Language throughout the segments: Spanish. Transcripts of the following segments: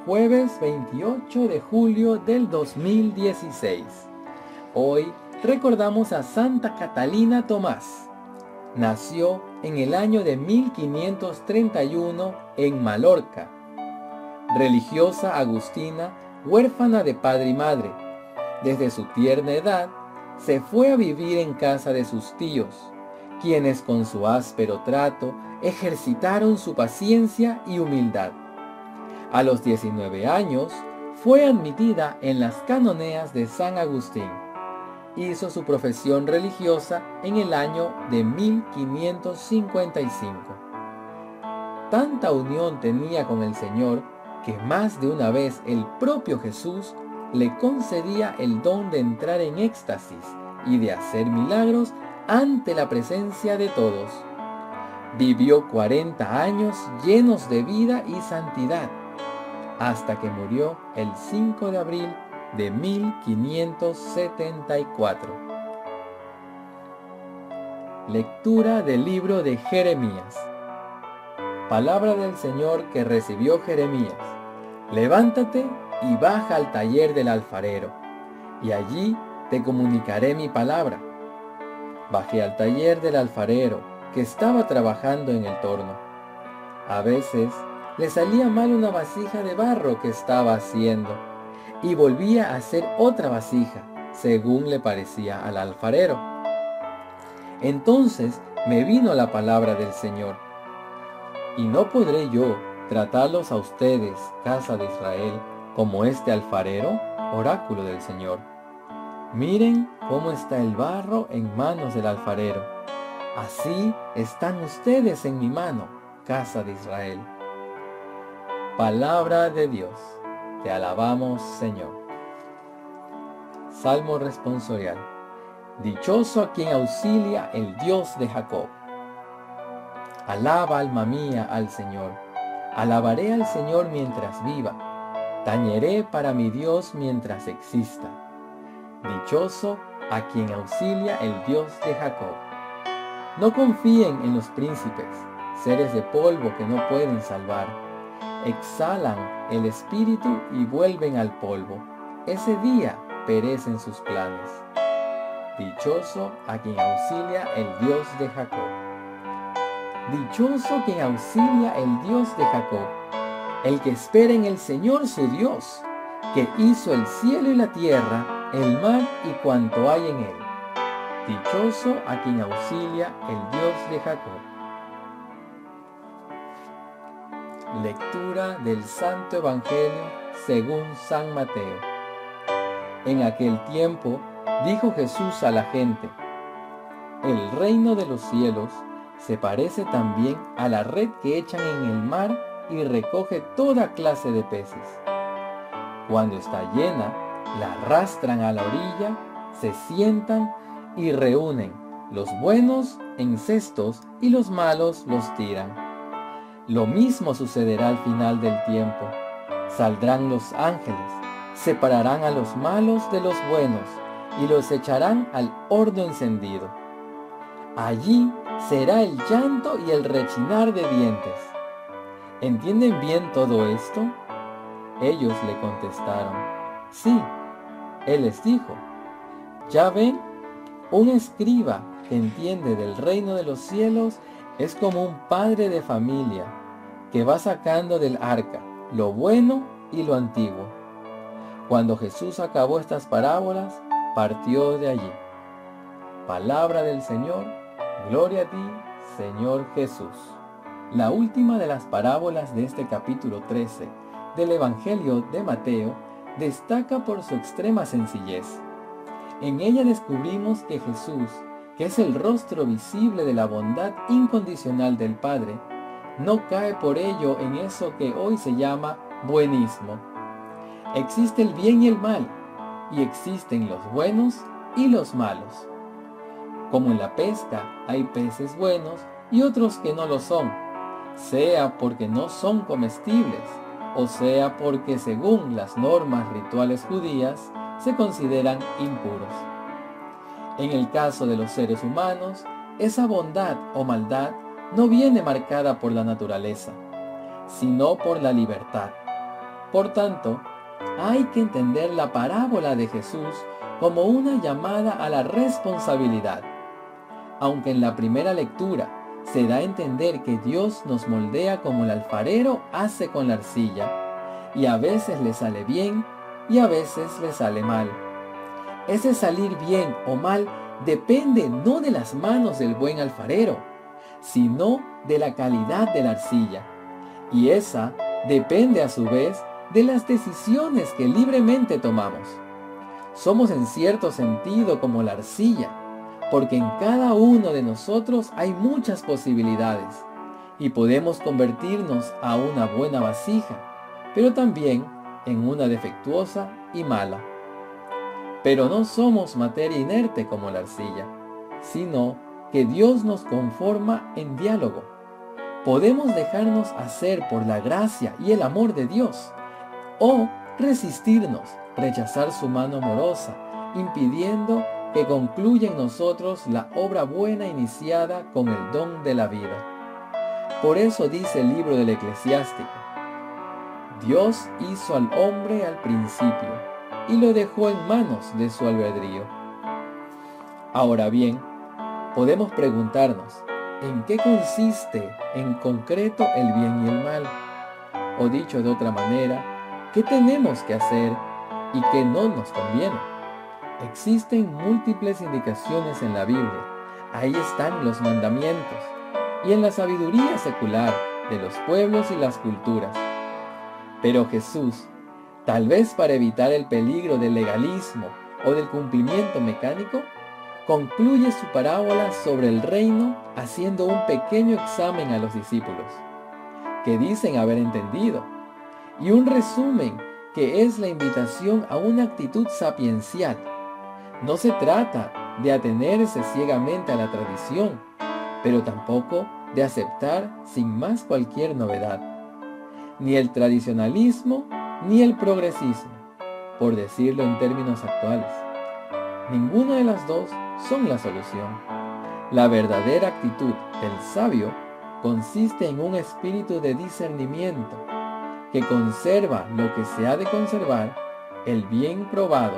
jueves 28 de julio del 2016. Hoy recordamos a Santa Catalina Tomás. Nació en el año de 1531 en Mallorca. Religiosa agustina, huérfana de padre y madre. Desde su tierna edad, se fue a vivir en casa de sus tíos, quienes con su áspero trato ejercitaron su paciencia y humildad. A los 19 años, fue admitida en las canoneas de San Agustín. Hizo su profesión religiosa en el año de 1555. Tanta unión tenía con el Señor que más de una vez el propio Jesús le concedía el don de entrar en éxtasis y de hacer milagros ante la presencia de todos. Vivió 40 años llenos de vida y santidad, hasta que murió el 5 de abril de 1574. Lectura del libro de Jeremías. Palabra del Señor que recibió Jeremías. Levántate y baja al taller del alfarero, y allí te comunicaré mi palabra. Bajé al taller del alfarero, que estaba trabajando en el torno. A veces le salía mal una vasija de barro que estaba haciendo, y volvía a hacer otra vasija, según le parecía al alfarero. Entonces me vino la palabra del Señor: ¿y no podré yo tratarlos a ustedes, casa de Israel, como este alfarero? Oráculo del Señor. Miren cómo está el barro en manos del alfarero. Así están ustedes en mi mano, casa de Israel. Palabra de Dios. Te alabamos, Señor. Salmo responsorial. Dichoso a quien auxilia el Dios de Jacob. Alaba, alma mía, al Señor. Alabaré al Señor mientras viva. Tañeré para mi Dios mientras exista. Dichoso a quien auxilia el Dios de Jacob. No confíen en los príncipes, seres de polvo que no pueden salvar. Exhalan el espíritu y vuelven al polvo. Ese día perecen sus planes. Dichoso a quien auxilia el Dios de Jacob. Dichoso quien auxilia el Dios de Jacob, el que espera en el Señor su Dios, que hizo el cielo y la tierra, el mar y cuanto hay en él. Dichoso a quien auxilia el Dios de Jacob. Lectura del Santo Evangelio según San Mateo. En aquel tiempo dijo Jesús a la gente: el reino de los cielos se parece también a la red que echan en el mar y recoge toda clase de peces. Cuando está llena, la arrastran a la orilla, se sientan y reúnen los buenos en cestos y los malos los tiran. Lo mismo sucederá al final del tiempo. Saldrán los ángeles, separarán a los malos de los buenos y los echarán al horno encendido. Allí será el llanto y el rechinar de dientes. ¿Entienden bien todo esto? Ellos le contestaron: sí. Él les dijo: ya ven, un escriba que entiende del reino de los cielos es como un padre de familia que va sacando del arca lo bueno y lo antiguo. Cuando Jesús acabó estas parábolas, partió de allí. Palabra del Señor. Gloria a ti, Señor Jesús. La última de las parábolas de este capítulo 13 del Evangelio de Mateo destaca por su extrema sencillez. En ella descubrimos que Jesús, que es el rostro visible de la bondad incondicional del Padre, no cae por ello en eso que hoy se llama buenismo. Existe el bien y el mal, y existen los buenos y los malos. Como en la pesca hay peces buenos y otros que no lo son, sea porque no son comestibles, o sea porque según las normas rituales judías se consideran impuros. En el caso de los seres humanos, esa bondad o maldad no viene marcada por la naturaleza, sino por la libertad. Por tanto, hay que entender la parábola de Jesús como una llamada a la responsabilidad. Aunque en la primera lectura se da a entender que Dios nos moldea como el alfarero hace con la arcilla, y a veces le sale bien y a veces le sale mal. Ese salir bien o mal depende no de las manos del buen alfarero, sino de la calidad de la arcilla, y esa depende a su vez de las decisiones que libremente tomamos. Somos en cierto sentido como la arcilla, porque en cada uno de nosotros hay muchas posibilidades y podemos convertirnos a una buena vasija, pero también en una defectuosa y mala. Pero no somos materia inerte como la arcilla, sino que Dios nos conforma en diálogo. Podemos dejarnos hacer por la gracia y el amor de Dios, o resistirnos, rechazar su mano amorosa, impidiendo que concluya en nosotros la obra buena iniciada con el don de la vida. Por eso dice el libro del Eclesiástico: Dios hizo al hombre al principio y lo dejó en manos de su albedrío. Ahora bien, podemos preguntarnos, ¿en qué consiste en concreto el bien y el mal? O dicho de otra manera, ¿qué tenemos que hacer y qué no nos conviene? Existen múltiples indicaciones en la Biblia. Ahí están los mandamientos y en la sabiduría secular de los pueblos y las culturas. Pero Jesús, tal vez para evitar el peligro del legalismo o del cumplimiento mecánico, concluye su parábola sobre el reino haciendo un pequeño examen a los discípulos, que dicen haber entendido, y un resumen que es la invitación a una actitud sapiencial. No se trata de atenerse ciegamente a la tradición, pero tampoco de aceptar sin más cualquier novedad, ni el tradicionalismo ni el progresismo, por decirlo en términos actuales. Ninguna de las dos son la solución. La verdadera actitud del sabio consiste en un espíritu de discernimiento que conserva lo que se ha de conservar, el bien probado,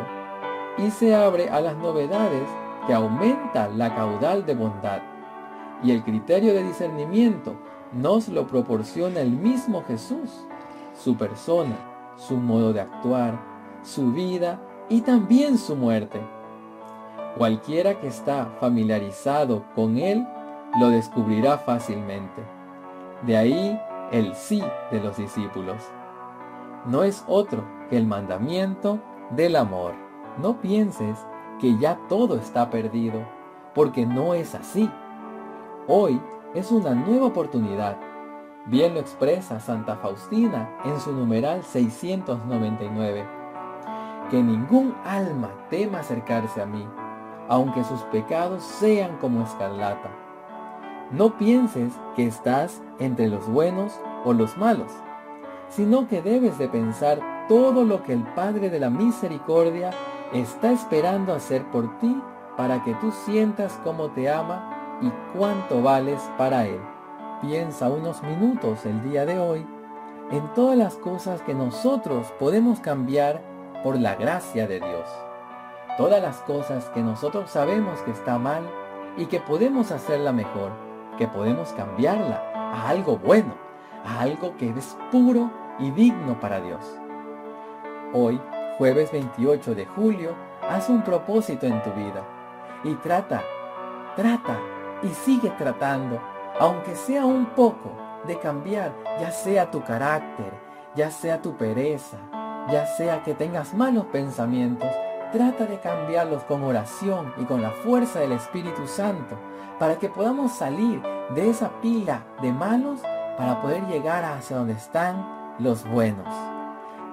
y se abre a las novedades que aumentan la caudal de bondad. Y el criterio de discernimiento nos lo proporciona el mismo Jesús, su persona, su modo de actuar, su vida y también su muerte. Cualquiera que está familiarizado con él lo descubrirá fácilmente. De ahí el sí de los discípulos. No es otro que el mandamiento del amor. No pienses que ya todo está perdido, porque no es así. Hoy es una nueva oportunidad. Bien lo expresa Santa Faustina en su numeral 699. Que ningún alma tema acercarse a mí, aunque sus pecados sean como escarlata. No pienses que estás entre los buenos o los malos, sino que debes de pensar todo lo que el Padre de la Misericordia está esperando hacer por ti para que tú sientas cómo te ama y cuánto vales para Él. Piensa unos minutos el día de hoy en todas las cosas que nosotros podemos cambiar por la gracia de Dios. Todas las cosas que nosotros sabemos que está mal y que podemos hacerla mejor, que podemos cambiarla a algo bueno, a algo que es puro y digno para Dios. Hoy, jueves 28 de julio, haz un propósito en tu vida y trata y sigue tratando, aunque sea un poco, de cambiar, ya sea tu carácter, ya sea tu pereza, ya sea que tengas malos pensamientos. Trata de cambiarlos con oración y con la fuerza del Espíritu Santo para que podamos salir de esa pila de malos para poder llegar hacia donde están los buenos.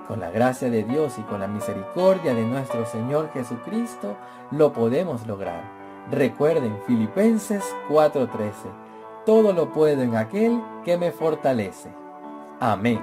Con la gracia de Dios y con la misericordia de nuestro Señor Jesucristo lo podemos lograr. Recuerden Filipenses 4:13. Todo lo puedo en aquel que me fortalece. Amén.